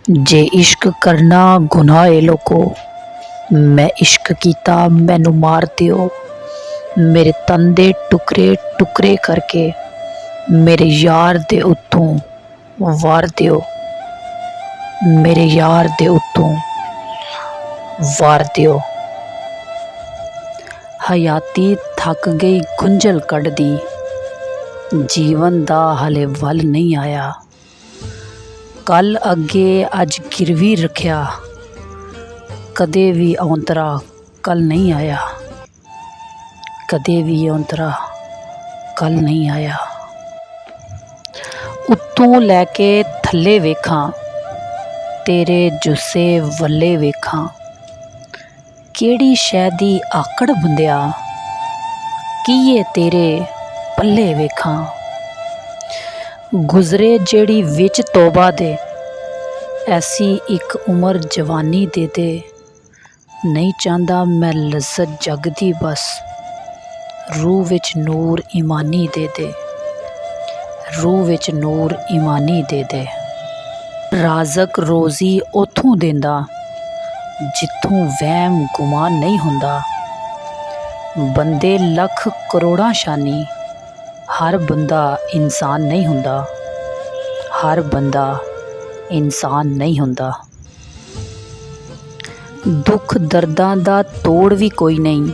जे इश्क करना गुनाह है लोको, मैं इश्क कीता मैनू मार दियो। मेरे तन दे टुकड़े टुकड़े करके मेरे यार दे उत्तों वार दियो। मेरे यार दे उत्तों वार दियो। हयाती थक गई गुंझल कढ़दी, जीवन दा हले वल नहीं आया। कल अगे अज गिरवी रखिया, कदे भी औंतरा कल नहीं आया। कदे भी औंतरा कल नहीं आया। उत्तों लैके थल्ले वेखां, तेरे जुस्से वल्ले वेखां। केड़ी शै दी आकड़ बंदिया, कीए तेरे पल्ले वेखां। गुजरे जेड़ी विच तौबा दे, ऐसी एक उम्र जवानी दे दे। नहीं चाहता मैं लज्जत जग दी बस, रूह विच नूर ईमानी दे दे। रूह विच नूर ईमानी दे दे। राज़क रोज़ी उथों देंदा, जिथों वहम गुमान नहीं हुंदा। बंदे लख करोड़ां शानी, हर बंदा इंसान नहीं हुंदा। हर बंदा इंसान नहीं हुंदा। दुख दर्दां दा तोड़ भी कोई नहीं,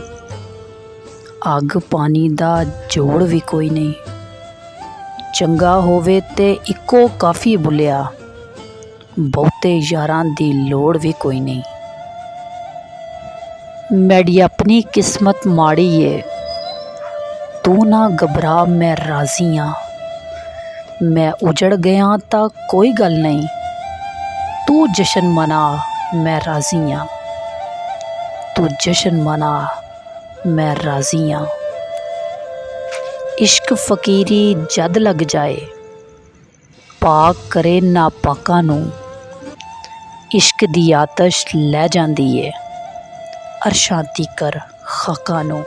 अग पानी दा जोड़ भी कोई नहीं। चंगा होवे ते इक्को काफ़ी बुलिया, बहुते यारां दी लोड़ भी कोई नहीं। मेरी अपनी किस्मत माड़ी है, तू ना घबरा मैं राज़ी हाँ। मैं उजड़ गया तां कोई गल नहीं, तू जशन मना मैं राज़ी हाँ। तू जशन मना मैं राज़ी हाँ। इश्क फकीरी जद लग जाए, पाक करे नापाकां नूं। इश्क दी आतश लै जांदी है, अरशां तीकर खाकां नूं।